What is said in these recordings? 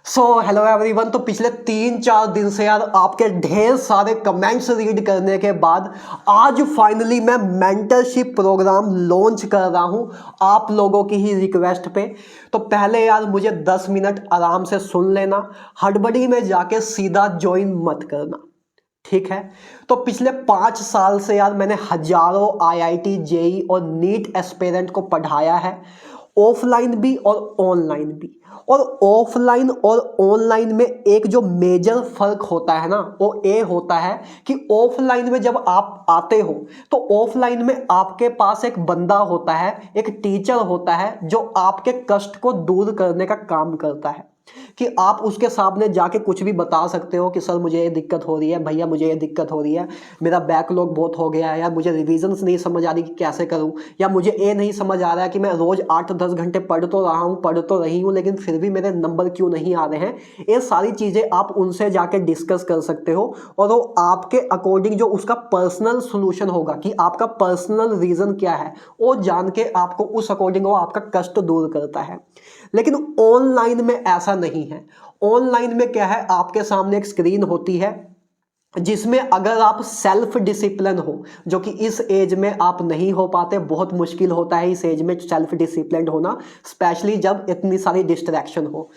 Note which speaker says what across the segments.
Speaker 1: Hello everyone. तो पिछले 3-4 दिन से यार आपके ढेर सारे कमेंट्स रीड करने के बाद आज फाइनली मैं मेंटरशिप प्रोग्राम लॉन्च कर रहा हूं आप लोगों की ही रिक्वेस्ट पे। तो पहले यार मुझे 10 मिनट आराम से सुन लेना, हड़बड़ी में जाके सीधा ज्वाइन मत करना, ठीक है। तो पिछले 5 साल से यार मैंने हजारों आईआईटी जेई और नीट एस्पिरेंट को पढ़ाया है, ऑफलाइन भी और ऑनलाइन भी। और ऑफलाइन और ऑनलाइन में एक जो मेजर फर्क होता है ना, वो ये होता है कि ऑफलाइन में जब आप आते हो तो ऑफलाइन में आपके पास एक बंदा होता है, एक टीचर होता है जो आपके कष्ट को दूर करने का काम करता है। कि आप उसके सामने जाके कुछ भी बता सकते हो कि सर मुझे ये दिक्कत हो रही है, भैया मुझे ये दिक्कत हो रही है, मेरा बैकलॉग बहुत हो गया है, या मुझे रिविजन्स नहीं समझ आ रही कि कैसे करूं, या मुझे ये नहीं समझ आ रहा है कि मैं रोज 8-10 घंटे पढ़ तो रहा हूं, पढ़ तो रही हूं, लेकिन फिर भी मेरे नंबर क्यों नहीं आ रहे हैं। ये सारी चीजें आप उनसे जाके डिस्कस कर सकते हो और वो आपके अकॉर्डिंग जो उसका पर्सनल सोल्यूशन होगा कि आपका पर्सनल रीजन क्या है, वो जान के आपको उस अकॉर्डिंग वो आपका कष्ट दूर करता है। लेकिन ऑनलाइन में ऐसा नहीं है। ऑनलाइन में क्या है, आपके सामने एक स्क्रीन होती है जिसमें अगर आप सेल्फ डिसिप्लिन हो, जो कि इस एज में आप नहीं हो पाते, बहुत मुश्किल होता है इस एज में सेल्फ डिसिप्लिन होना, स्पेशली जब इतनी सारी डिस्ट्रैक्शन हो।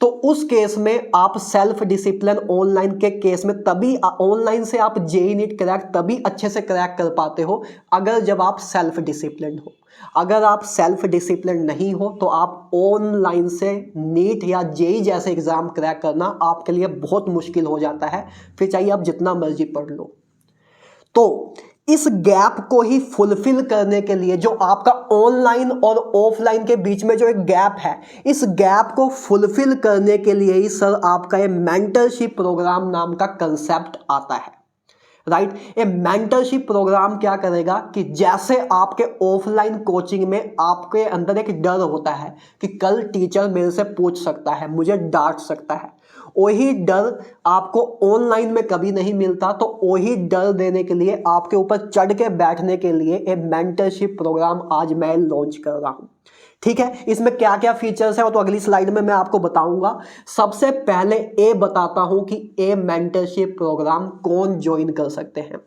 Speaker 1: तो उस केस में आप सेल्फ डिसिप्लिन ऑनलाइन के केस में तभी ऑनलाइन से आप जेई नीट क्रैक तभी अच्छे से क्रैक कर पाते हो अगर जब आप सेल्फ डिसिप्लिन हो। अगर आप सेल्फ डिसिप्लिन नहीं हो तो आप ऑनलाइन से नीट या जेई जैसे एग्जाम क्रैक करना आपके लिए बहुत मुश्किल हो जाता है, फिर चाहिए आप जितना मर्जी पढ़ लो। तो इस गैप को ही फुलफिल करने के लिए, जो आपका ऑनलाइन और ऑफलाइन के बीच में जो एक गैप है, इस गैप को फुलफिल करने के लिए ही सर आपका ये मेंटरशिप प्रोग्राम नाम का कंसेप्ट आता है, राइट। ये मेंटरशिप प्रोग्राम क्या करेगा कि जैसे आपके ऑफलाइन कोचिंग में आपके अंदर एक डर होता है कि कल टीचर मेरे से पूछ सकता है, मुझे डांट सकता है, वही डर आपको ऑनलाइन में कभी नहीं मिलता। तो वही डर देने के लिए, आपके ऊपर चढ़ के बैठने के लिए एक मेंटरशिप प्रोग्राम आज मैं लॉन्च कर रहा हूं, ठीक है। इसमें क्या क्या फीचर्स है वो तो अगली स्लाइड में मैं आपको बताऊंगा। सबसे पहले ये बताता हूं कि ये मेंटरशिप प्रोग्राम कौन ज्वाइन कर सकते हैं।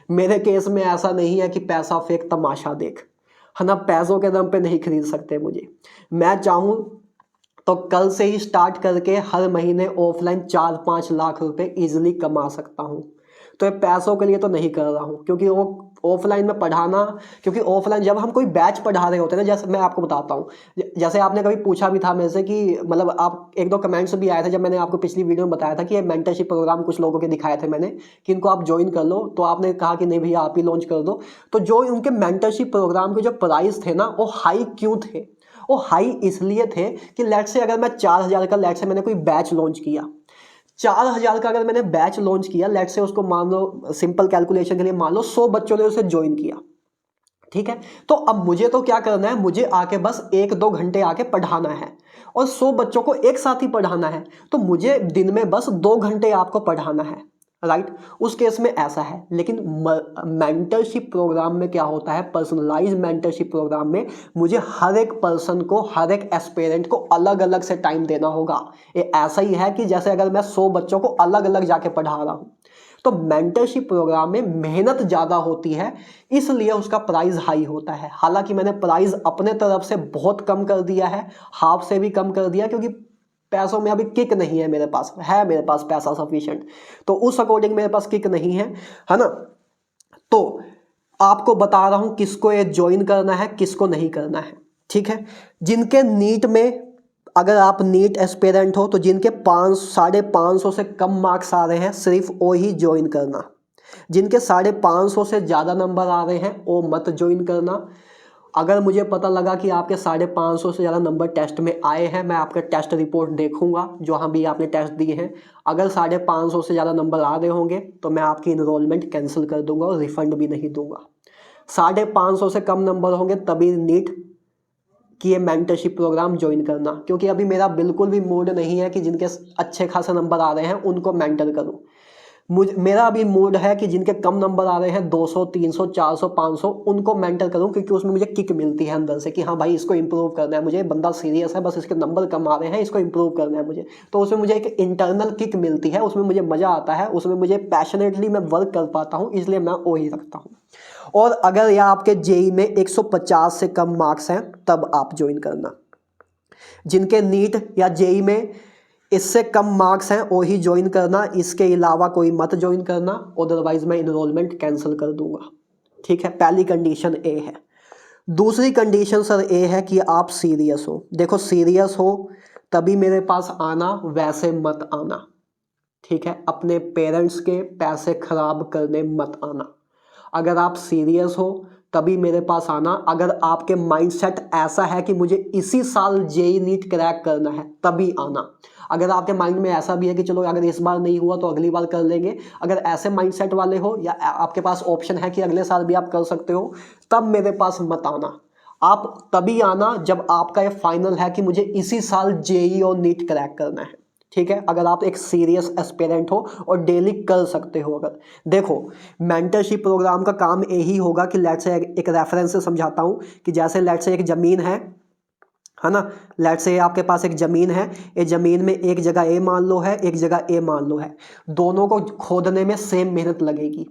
Speaker 1: मेरे केस में ऐसा नहीं है कि पैसा फेंक तमाशा देख, है ना, पैसों के दम पे नहीं खरीद सकते मुझे। मैं चाहूं तो कल से ही स्टार्ट करके हर महीने ऑफलाइन 4-5 लाख रुपए इजिली कमा सकता हूं। तो ये पैसों के लिए तो नहीं कर रहा हूं, क्योंकि वो ऑफलाइन में पढ़ाना, क्योंकि ऑफलाइन जब हम कोई बैच पढ़ा रहे होते हैं ना, जैसे मैं आपको बताता हूँ, जैसे आपने कभी पूछा भी था मेरे से कि मतलब आप एक दो कमेंट्स भी आए थे जब मैंने आपको पिछली वीडियो में बताया था कि ये मेंटरशिप प्रोग्राम कुछ लोगों के दिखाए थे मैंने कि इनको आप ज्वाइन कर लो, तो आपने कहा कि नहीं भैया आप ही लॉन्च कर दो। तो जो उनके मेंटरशिप प्रोग्राम के जो प्राइस थे ना, वो हाई क्यों थे? वो हाई इसलिए थे कि लेट से अगर मैं 4,000 का, लेट से मैंने कोई बैच लॉन्च किया, 4,000 का अगर मैंने बैच लॉन्च किया, लेट से उसको मान लो सिंपल कैलकुलेशन के लिए मान लो 100 बच्चों ने उसे ज्वाइन किया, ठीक है। तो अब मुझे तो क्या करना है, मुझे आके बस 1-2 घंटे आके पढ़ाना है और 100 बच्चों को एक साथ ही पढ़ाना है। तो मुझे दिन में बस 2 घंटे आपको पढ़ाना है, राइट। उस केस में ऐसा है। लेकिन मेंटरशिप प्रोग्राम में क्या होता है, पर्सनलाइज मेंटरशिप प्रोग्राम में मुझे हर एक पर्सन को, हर एक एस्पिरेंट को अलग अलग से टाइम देना होगा। ये ऐसा ही है कि जैसे अगर मैं 100 बच्चों को अलग अलग जाके पढ़ा रहा हूं। तो मेंटरशिप प्रोग्राम में मेहनत ज्यादा होती है, इसलिए उसका प्राइस हाई होता है। हालांकि मैंने प्राइस अपने तरफ से बहुत कम कर दिया है, हाफ से भी कम कर दिया, क्योंकि पैसों में अभी किक नहीं है मेरे पास, है मेरे पास पैसा सफिशिएंट, तो उस अकॉर्डिंग मेरे पास किक नहीं है ना। तो आपको बता रहा हूं किसको ये ज्वाइन करना है, किसको नहीं करना है, ठीक है। जिनके नीट में, अगर आप नीट एस्पिरेंट हो तो जिनके 500-550 से कम मार्क्स आ रहे हैं, सिर्फ वो ही ज्वाइन करना। जिनके 550 से ज़्यादा नंबर आ रहे हैं वो मत ज्वाइन करना। अगर मुझे पता लगा कि आपके 550 से ज़्यादा नंबर टेस्ट में आए हैं, मैं आपका टेस्ट रिपोर्ट देखूंगा जो हाँ भी आपने टेस्ट दिए हैं। अगर 550 से ज़्यादा नंबर आ रहे होंगे तो मैं आपकी इनरोलमेंट कैंसिल कर दूंगा और रिफंड भी नहीं दूंगा। 550 से कम नंबर होंगे तभी नीट कि ये मेंटरशिप प्रोग्राम ज्वाइन करना, क्योंकि अभी मेरा बिल्कुल भी मूड नहीं है कि जिनके अच्छे खासे नंबर आ रहे हैं उनको मेंटर करूं। मेरा अभी मूड है कि जिनके कम नंबर आ रहे हैं 200 300 400 500 उनको मेंटर करूं, क्योंकि उसमें मुझे किक मिलती है अंदर से कि हाँ भाई इसको इंप्रूव करना है मुझे, बंदा सीरियस है, बस इसके नंबर कम आ रहे हैं, इसको इंप्रूव करना है मुझे। तो उसमें मुझे एक इंटरनल किक मिलती है, उसमें मुझे मजा आता है, उसमें मुझे पैशनेटली मैं वर्क कर पाता हूँ, इसलिए मैं वही रखता हूँ। और अगर या आपके जेई में 150 से कम मार्क्स हैं तब आप ज्वाइन करना। जिनके नीट या जेई में इससे कम मार्क्स हैं वही ज्वाइन करना, इसके अलावा कोई मत ज्वाइन करना, अदरवाइज मैं इनरोलमेंट कैंसिल कर दूंगा। ठीक है, पहली कंडीशन ए है। दूसरी कंडीशन सर ए है कि आप सीरियस हो। देखो सीरियस हो तभी मेरे पास आना, वैसे मत आना। ठीक है, अपने पेरेंट्स के पैसे खराब करने मत आना। अगर आप सीरियस हो तभी मेरे पास आना। अगर आपके माइंडसेट ऐसा है कि मुझे इसी साल जेई नीट क्रैक करना है तभी आना। अगर आपके माइंड में ऐसा भी है कि चलो अगर इस बार नहीं हुआ तो अगली बार कर लेंगे, अगर ऐसे माइंडसेट वाले हो या आपके पास ऑप्शन है कि अगले साल भी आप कर सकते हो, तब मेरे पास मत आना। आप तभी आना जब आपका ये फाइनल है कि मुझे इसी साल जेई और नीट क्रैक करना है। ठीक है, अगर आप एक सीरियस एस्पिरेंट हो और डेली कर सकते हो। अगर देखो मेंटरशिप प्रोग्राम का काम यही होगा कि लेट्स से एक रेफरेंस से समझाता हूँ कि जैसे लेट्स से एक ज़मीन है ना, लेट्स से आपके पास एक ज़मीन है, ये ज़मीन में एक जगह ए मान लो है, एक जगह ए मान लो है, दोनों को खोदने में सेम मेहनत लगेगी।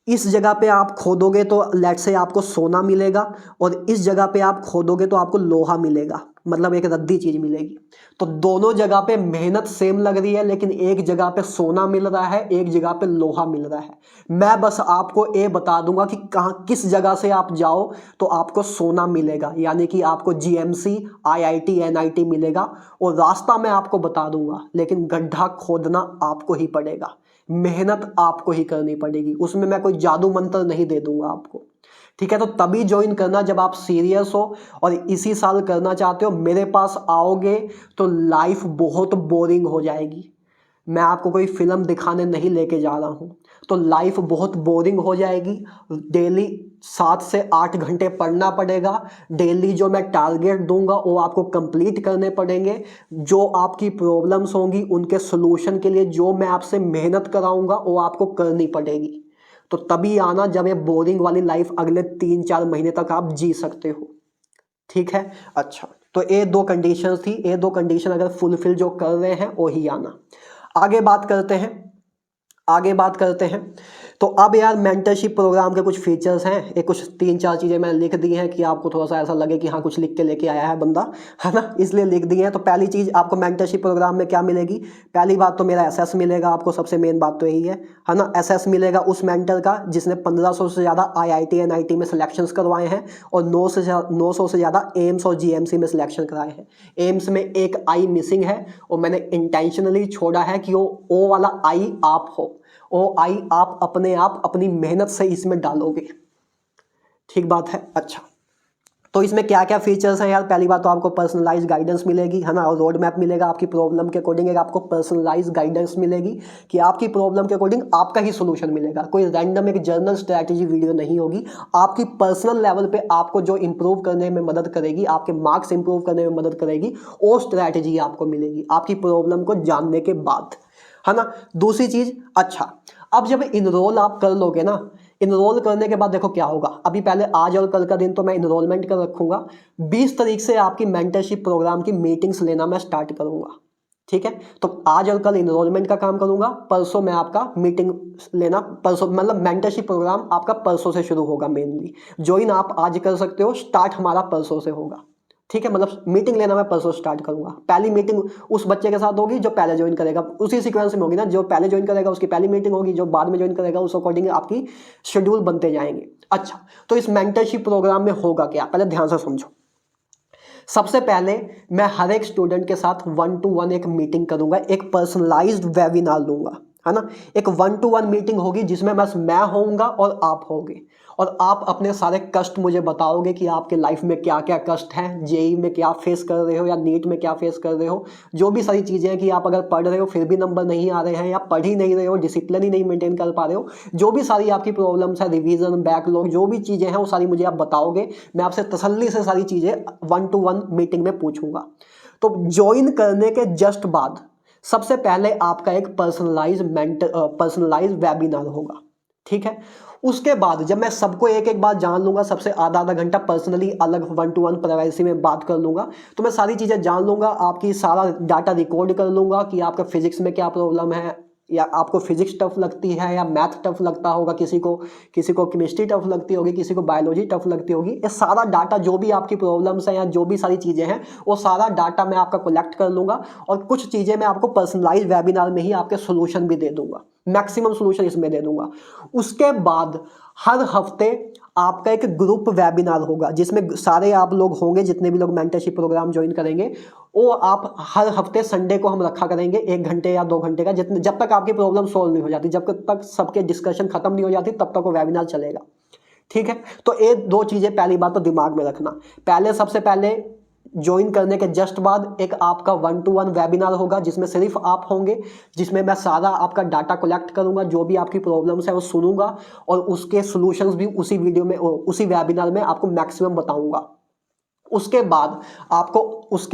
Speaker 1: इस जगह पे आप खोदोगे तो लेट्स से आपको सोना मिलेगा, और इस जगह पे आप खोदोगे तो आपको लोहा मिलेगा, मतलब एक रद्दी चीज मिलेगी। तो दोनों जगह पे मेहनत सेम लग रही है, लेकिन एक जगह पे सोना मिल रहा है, एक जगह पे लोहा मिल रहा है। मैं बस आपको ये बता दूंगा कि कहाँ किस जगह से आप जाओ तो आपको सोना मिलेगा, यानी कि आपको जीएमसी आईआईटी एनआईटी मिलेगा, और रास्ता मैं आपको बता दूंगा, लेकिन गड्ढा खोदना आपको ही पड़ेगा, मेहनत आपको ही करनी पड़ेगी, उसमें मैं कोई जादू मंत्र नहीं दे दूंगा आपको। ठीक है, तो तभी ज्वाइन करना जब आप सीरियस हो और इसी साल करना चाहते हो। मेरे पास आओगे तो लाइफ बहुत बोरिंग हो जाएगी। मैं आपको कोई फिल्म दिखाने नहीं लेके जा रहा हूँ, तो लाइफ बहुत बोरिंग हो जाएगी। डेली 7 से 8 घंटे पढ़ना पड़ेगा, डेली जो मैं टारगेट दूंगा वो आपको कंप्लीट करने पड़ेंगे, जो आपकी प्रॉब्लम्स होंगी उनके सोल्यूशन के लिए जो मैं आपसे मेहनत कराऊंगा वो आपको करनी पड़ेगी। तो तभी आना जब ये बोरिंग वाली लाइफ अगले 3-4 महीने तक आप जी सकते हो। ठीक है, अच्छा, तो ये 2 कंडीशन थी, ये 2 कंडीशन अगर फुलफिल जो कर रहे हैं वही आना। आगे बात करते हैं। तो अब यार मेंटरशिप प्रोग्राम के कुछ फीचर्स हैं, ये कुछ 3-4 चीज़ें मैंने लिख दी हैं कि आपको थोड़ा सा ऐसा लगे कि हाँ कुछ लिख के लेके आया है बंदा, है ना, इसलिए लिख दी हैं। तो पहली चीज़ आपको मेंटरशिप प्रोग्राम में क्या मिलेगी? पहली बात तो मेरा एसएस मिलेगा आपको, सबसे मेन बात तो यही है ना। एसएस मिलेगा उस मेंटर का जिसने 1500 से ज़्यादा आईआईटी एनआईटी में सिलेक्शंस करवाए हैं, और 900 से ज़्यादा एम्स और जीएमसी में सिलेक्शन कराए हैं। एम्स में एक आई मिसिंग है, और मैंने इंटेंशनली छोड़ा है कि वो वाला आई आप हो, वो आई आप अपने आप अपनी मेहनत से इसमें डालोगे। ठीक बात है, अच्छा, तो इसमें क्या क्या फीचर्स हैं यार? पहली बात तो आपको पर्सनलाइज गाइडेंस मिलेगी, है ना, और रोड मैप मिलेगा आपकी प्रॉब्लम के अकॉर्डिंग। एक आपको पर्सनलाइज गाइडेंस मिलेगी कि आपकी प्रॉब्लम के अकॉर्डिंग आपका ही सोल्यूशन मिलेगा, कोई रैंडम एक जर्नल स्ट्रैटेजी वीडियो नहीं होगी। आपकी पर्सनल लेवल पे आपको जो इंप्रूव करने में मदद करेगी, आपके मार्क्स इंप्रूव करने में मदद करेगी, वो स्ट्रैटेजी आपको मिलेगी आपकी प्रॉब्लम को जानने के बाद, है ना। दूसरी चीज, अच्छा, अब जब इनरोल आप कर लोगे ना, इनरोल करने के बाद देखो क्या होगा। अभी पहले आज और कल का दिन तो मैं इनरोलमेंट कर रखूंगा, 20 तारीख से आपकी मेंटरशिप प्रोग्राम की मीटिंग्स लेना मैं स्टार्ट करूंगा। ठीक है, तो आज और कल इनरोलमेंट का काम करूंगा, परसों मैं आपका मीटिंग लेना, परसों मतलब मेंटरशिप प्रोग्राम आपका परसों से शुरू होगा। मेनली ज्वाइन आप आज कर सकते हो, स्टार्ट हमारा परसों से होगा। ठीक है, मतलब मीटिंग लेना मैं परसों स्टार्ट करूंगा। पहली मीटिंग उस बच्चे के साथ होगी जो पहले ज्वाइन करेगा, उसी सीक्वेंस में होगी ना, जो पहले ज्वाइन करेगा उसकी पहली मीटिंग होगी, जो बाद में ज्वाइन करेगा उस अकॉर्डिंग आपकी शेड्यूल बनते जाएंगे। अच्छा, तो इस मेंटरशिप प्रोग्राम में होगा क्या, पहले ध्यान से समझो। सबसे पहले मैं हर एक स्टूडेंट के साथ 1-to-1 एक मीटिंग करूंगा, एक पर्सनलाइज्ड वेबिनार लूंगा, है ना। एक 1-to-1 मीटिंग होगी जिसमें बस मैं होऊंगा और आप होगे, और आप अपने सारे कष्ट मुझे बताओगे कि आपके लाइफ में क्या क्या कष्ट हैं, जेई में क्या फेस कर रहे हो या नीट में क्या फेस कर रहे हो, जो भी सारी चीज़ें हैं कि आप अगर पढ़ रहे हो फिर भी नंबर नहीं आ रहे हैं, या पढ़ ही नहीं रहे हो, डिसिप्लिन ही नहीं मेंटेन कर पा रहे हो, जो भी सारी आपकी प्रॉब्लम्स है, रिवीजन, बैकलॉग, जो भी चीज़ें हैं वो सारी मुझे आप बताओगे। मैं आपसे तसल्ली से सारी चीज़ें 1-to-1 मीटिंग में पूछूंगा। तो ज्वाइन करने के जस्ट बाद सबसे पहले आपका एक पर्सनलाइज वेबिनार होगा, ठीक है। उसके बाद जब मैं सबको एक एक बात जान लूंगा, सबसे आधा आधा घंटा पर्सनली अलग 1-to-1 प्राइवेसी में बात कर लूंगा, तो मैं सारी चीज़ें जान लूंगा, आपकी सारा डाटा रिकॉर्ड कर लूंगा कि आपका फिजिक्स में क्या प्रॉब्लम है, या आपको फिजिक्स टफ लगती है, या मैथ टफ लगता होगा, किसी को केमिस्ट्री टफ लगती होगी, किसी को बायोलॉजी टफ लगती होगी। ये सारा डाटा जो भी आपकी प्रॉब्लम्स हैं या जो भी सारी चीज़ें हैं, वो सारा डाटा मैं आपका कलेक्ट कर लूँगा, और कुछ चीज़ें मैं आपको पर्सनलाइज वेबिनार में ही आपके सोल्यूशन भी दे दूंगा, मैक्सिमम सोल्यूशन इसमें दे दूंगा। उसके बाद हर हफ्ते आपका एक ग्रुप वेबिनार होगा, जिसमें सारे आप लोग होंगे, जितने भी लोग मेंटरशिप प्रोग्राम ज्वाइन करेंगे, वो आप हर हफ्ते संडे को हम रखा करेंगे 1 घंटे या 2 घंटे का, जब तक आपकी प्रॉब्लम सॉल्व नहीं हो जाती, जब तक सबके डिस्कशन खत्म नहीं हो जाती, तब तक वो वेबिनार चलेगा, ठीक है। तो ये 2 चीज़ें पहली बात तो दिमाग में रखना। सबसे पहले ज्वाइन करने के जस्ट बाद एक आपका 1-to-1 वेबिनार होगा, जिसमें सिर्फ आप होंगे, जिसमें मैं सारा आपका डाटा कलेक्ट करूंगा, जो भी आपकी प्रॉब्लम्स है वो सुनूंगा, और उसके सॉल्यूशंस भी उसी वीडियो में, उसी वेबिनार में आपको मैक्सिमम बताऊंगा। उसके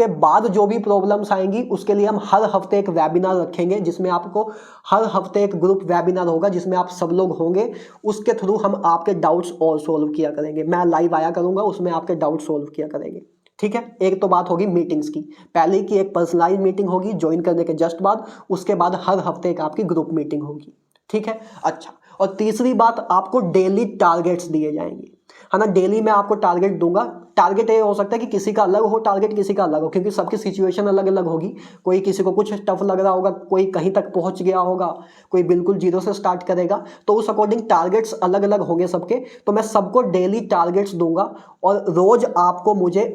Speaker 1: बाद जो भी प्रॉब्लम्स आएंगी, उसके लिए हम हर हफ्ते एक वेबिनार रखेंगे, जिसमें आपको हर हफ्ते एक ग्रुप वेबिनार होगा, जिसमें आप सब लोग होंगे। उसके थ्रू हम आपके डाउट्स और सॉल्व किया करेंगे, मैं लाइव आया करूंगा, उसमें आपके डाउट सॉल्व किया करेंगे, ठीक है। एक तो बात होगी मीटिंग्स की, पहले की एक पर्सनलाइज मीटिंग होगी ज्वाइन करने के जस्ट बाद, उसके बाद हर हफ्ते एक आपकी ग्रुप मीटिंग होगी, ठीक है। अच्छा, और तीसरी बात, आपको डेली टारगेट्स दिए जाएंगे, है ना। डेली मैं आपको टारगेट दूंगा। टारगेट ये हो सकता है कि किसी का अलग हो टारगेट, किसी का अलग हो, क्योंकि सबकी सिचुएशन अलग अलग होगी। कोई किसी को कुछ टफ लग रहा होगा, कोई कहीं तक पहुंच गया होगा, कोई बिल्कुल जीरो से स्टार्ट करेगा, तो उस अकॉर्डिंग टारगेट्स अलग अलग होंगे सबके। तो मैं सबको डेली टारगेट्स दूंगा, और रोज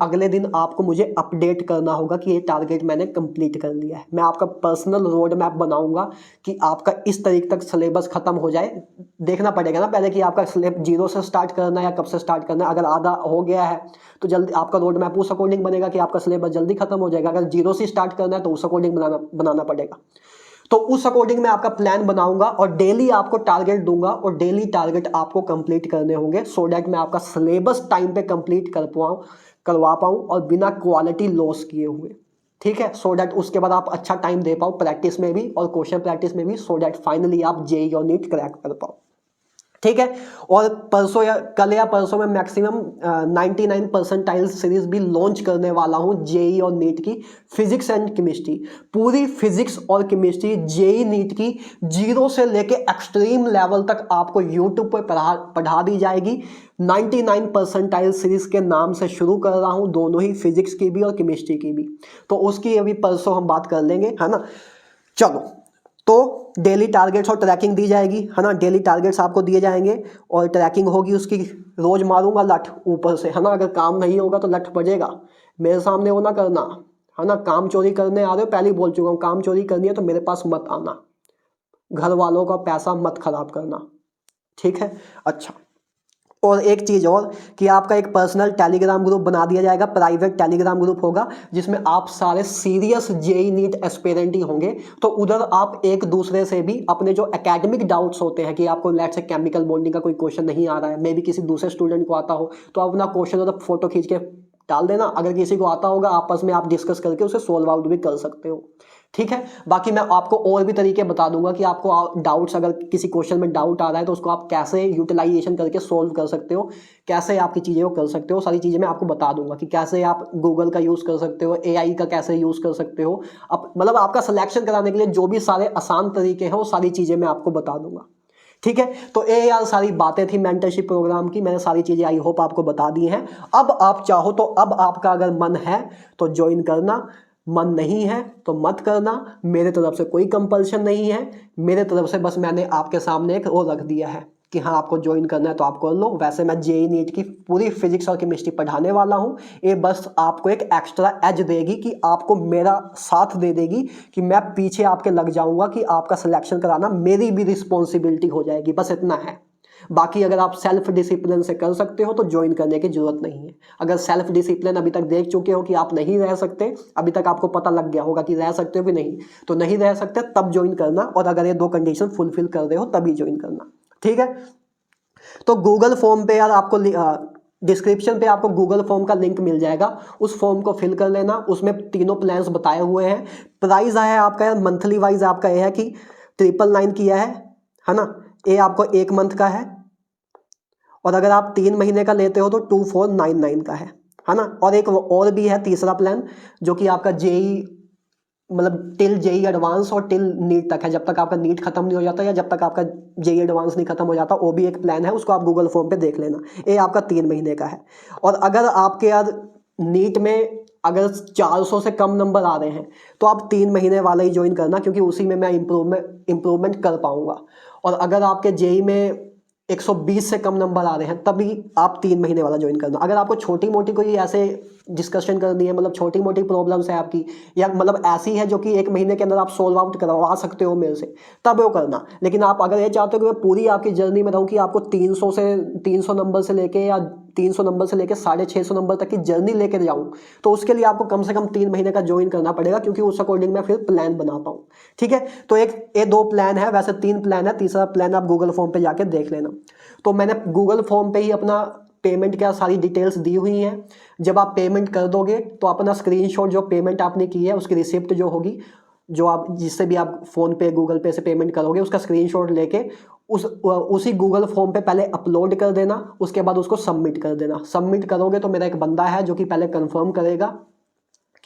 Speaker 1: अगले दिन आपको मुझे अपडेट करना होगा कि ये टारगेट मैंने कंप्लीट कर लिया है। मैं आपका पर्सनल रोड मैप बनाऊंगा कि आपका इस तारीख तक सिलेबस खत्म हो जाए। देखना पड़ेगा ना पहले कि आपका सिलेबस जीरो से स्टार्ट करना है या कब से स्टार्ट करना है। अगर आधा हो गया है तो जल्दी आपका रोड मैप उस अकॉर्डिंग बनेगा कि आपका सिलेबस जल्दी खत्म हो जाएगा। अगर जीरो से स्टार्ट करना है तो उस अकॉर्डिंग बनाना पड़ेगा। तो उस अकॉर्डिंग मैं आपका प्लान बनाऊंगा और डेली आपको टारगेट दूंगा, और डेली टारगेट आपको कंप्लीट करने होंगे, सो दैट मैं आपका सिलेबस टाइम पे कंप्लीट करवा पाऊं और बिना क्वालिटी लॉस किए हुए, ठीक है। सो दैट उसके बाद आप अच्छा टाइम दे पाओ प्रैक्टिस में भी और क्वेश्चन प्रैक्टिस में भी, सो दैट फाइनली आप जेईई और नीट क्रैक कर पाओ, ठीक है। और कल या परसों में मैक्सिमम 99 परसेंटाइल सीरीज भी लॉन्च करने वाला हूं जेईई और नीट की, फिजिक्स एंड केमिस्ट्री। पूरी फिजिक्स और केमिस्ट्री जेईई नीट की जीरो से लेके एक्सट्रीम लेवल तक आपको यूट्यूब पर पढ़ा दी जाएगी। 99 परसेंटाइल सीरीज के नाम से शुरू कर रहा हूं, दोनों ही, फिजिक्स की भी और केमिस्ट्री की भी। तो उसकी अभी परसों हम बात कर लेंगे, है ना। चलो, तो डेली टारगेट्स और ट्रैकिंग दी जाएगी, है ना। डेली टारगेट्स आपको दिए जाएंगे और ट्रैकिंग होगी उसकी। रोज मारूंगा लठ ऊपर से, है ना। अगर काम नहीं होगा तो लठ बजेगा, मेरे सामने वो ना करना, है ना। काम चोरी करने आ रहे हो, पहले ही बोल चुका हूँ, काम चोरी करनी है तो मेरे पास मत आना, घर वालों का पैसा मत खराब करना, ठीक है। अच्छा, और एक चीज़ और कि आपका एक पर्सनल टेलीग्राम ग्रुप बना दिया जाएगा, प्राइवेट टेलीग्राम ग्रुप होगा, जिसमें आप सारे सीरियस जेईई नीट एस्पिरेंट ही होंगे। तो उधर आप एक दूसरे से भी अपने जो एकेडमिक डाउट्स होते हैं कि आपको लेट्स से केमिकल बॉन्डिंग का कोई क्वेश्चन नहीं आ रहा है, मे भी किसी दूसरे स्टूडेंट को आता हो, तो आप अपना क्वेश्चन उधर फोटो खींच के डाल देना। अगर किसी को आता होगा, आपस में आप डिस्कस करके उसे सोल्व आउट भी कर सकते हो, ठीक है। बाकी मैं आपको और भी तरीके बता दूंगा कि आपको डाउट्स, अगर किसी क्वेश्चन में डाउट आ रहा है तो उसको आप कैसे यूटिलाइजेशन करके सोल्व कर सकते हो, कैसे आपकी चीज़ें को कर सकते हो, सारी चीज़ें मैं आपको बता दूंगा कि कैसे आप गूगल का यूज़ कर सकते हो, एआई का कैसे यूज़ कर सकते हो। मतलब आपका सिलेक्शन कराने के लिए जो भी सारे आसान तरीके हैं वो सारी चीज़ें मैं आपको बता दूंगा, ठीक है। तो ये यार सारी बातें थी मेंटरशिप प्रोग्राम की, मैंने सारी चीज़ें आई होप आपको बता दी हैं। अब आप चाहो तो, अब आपका अगर मन है तो ज्वाइन करना, मन नहीं है तो मत करना। मेरे तरफ से कोई कंपल्शन नहीं है, मेरे तरफ से बस मैंने आपके सामने एक वो रख दिया है कि हाँ आपको ज्वाइन करना है तो आप कर लो। वैसे मैं जेईई नीट की पूरी फिजिक्स और केमिस्ट्री पढ़ाने वाला हूँ, ये बस आपको एक एक्स्ट्रा एज देगी कि आपको मेरा साथ दे देगी, कि मैं पीछे आपके लग जाऊंगा कि आपका सिलेक्शन कराना मेरी भी रिस्पॉन्सिबिलिटी हो जाएगी, बस इतना है। बाकी अगर आप सेल्फ डिसिप्लिन से कर सकते हो तो ज्वाइन करने की जरूरत नहीं है। अगर सेल्फ डिसिप्लिन अभी तक देख चुके हो कि आप नहीं रह सकते, अभी तक आपको पता लग गया होगा कि रह सकते हो कि नहीं, तो नहीं रह सकते तब ज्वाइन करना, और अगर ये 2 कंडीशन फुलफिल कर रहे हो तभी ज्वाइन करना, ठीक है। तो गूगल फॉर्म पे यार आपको डिस्क्रिप्शन पे आपको गूगल फॉर्म का लिंक मिल जाएगा, उस फॉर्म को फिल कर लेना। उसमें तीनों प्लान्स बताए हुए हैं। प्राइस है आपका यार मंथली वाइज आपका ये है कि 999 किया है ना, ये आपको 1 मंथ का है। और अगर आप 3 महीने का लेते हो तो 2499 का है ना। और एक और भी है तीसरा प्लान जो कि आपका जेई मतलब टिल जेई एडवांस और टिल नीट तक है, जब तक आपका नीट खत्म नहीं हो जाता या जब तक आपका जेई एडवांस नहीं खत्म हो जाता, वो भी एक प्लान है, उसको आप गूगल फॉर्म पे देख लेना। ये आपका 3 महीने का है। और अगर आपके यार नीट में अगर 400 से कम नंबर आ रहे हैं तो आप 3 महीने वाला ही ज्वाइन करना, क्योंकि उसी में मैं इम्प्रूवमेंट कर पाऊंगा। और अगर आपके जेई में 120 से कम नंबर आ रहे हैं तभी आप 3 महीने वाला ज्वाइन करना। अगर आपको छोटी मोटी कोई ऐसे डिस्कशन करनी है, मतलब छोटी मोटी प्रॉब्लम्स है आपकी, या मतलब ऐसी है जो कि 1 महीने के अंदर आप सोल्व आउट करवा सकते हो मेरे से, तब वो करना। लेकिन आप अगर ये चाहते हो कि मैं पूरी आपकी जर्नी में रहूँ कि आपको 300 नंबर से लेके या 300 नंबर से लेके 650 नंबर तक की जर्नी लेकर जाऊँ, तो उसके लिए आपको कम से कम 3 महीने का ज्वाइन करना पड़ेगा, क्योंकि उस अकॉर्डिंग मैं फिर प्लान बना पाऊँ। ठीक है, तो ये 2 प्लान है, वैसे 3 प्लान है, तीसरा प्लान आप गूगल फॉर्म पे जाके देख लेना। तो मैंने गूगल फॉर्म पे ही अपना पेमेंट क्या सारी डिटेल्स दी हुई हैं। जब आप पेमेंट कर दोगे तो अपना स्क्रीनशॉट जो पेमेंट आपने की है उसकी रिसिप्ट जो होगी, जो आप जिससे भी आप फ़ोन पे गूगल पे से पेमेंट करोगे, उसका स्क्रीनशॉट लेके उसी गूगल फॉर्म पे पहले अपलोड कर देना। उसके बाद उसको सबमिट कर देना। सबमिट करोगे तो मेरा एक बंदा है जो कि पहले कंफर्म करेगा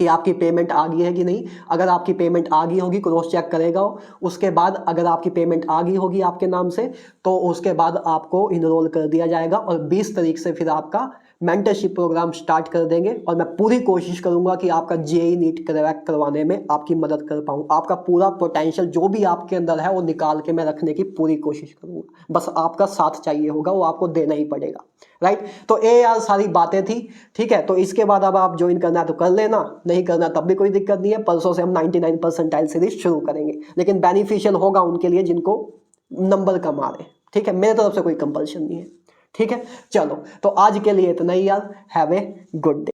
Speaker 1: कि आपकी पेमेंट आ गई है कि नहीं। अगर आपकी पेमेंट आ गई होगी क्रॉस चेक करेगा। उसके बाद अगर आपकी पेमेंट आ गई होगी आपके नाम से तो उसके बाद आपको इनरोल कर दिया जाएगा और 20 तारीख से फिर आपका मेंटरशिप प्रोग्राम स्टार्ट कर देंगे। और मैं पूरी कोशिश करूंगा कि आपका जेई नीट क्रैक करवाने में आपकी मदद कर पाऊँ। आपका पूरा पोटेंशियल जो भी आपके अंदर है वो निकाल के मैं रखने की पूरी कोशिश करूंगा। बस आपका साथ चाहिए होगा, वो आपको देना ही पड़ेगा। राइट, तो ये यार सारी बातें थी। ठीक है, तो इसके बाद अब आप ज्वाइन करना है तो कर लेना, नहीं करना तब भी कोई दिक्कत नहीं है। परसों से हम 99 परसेंटाइल सीरीज शुरू करेंगे, लेकिन बेनिफिशियल होगा उनके लिए जिनको नंबर कम आ रहे हैं। ठीक है, मेरे तरफ से कोई कंपल्शन नहीं है। ठीक है, चलो तो आज के लिए इतना ही यार। Have a good day.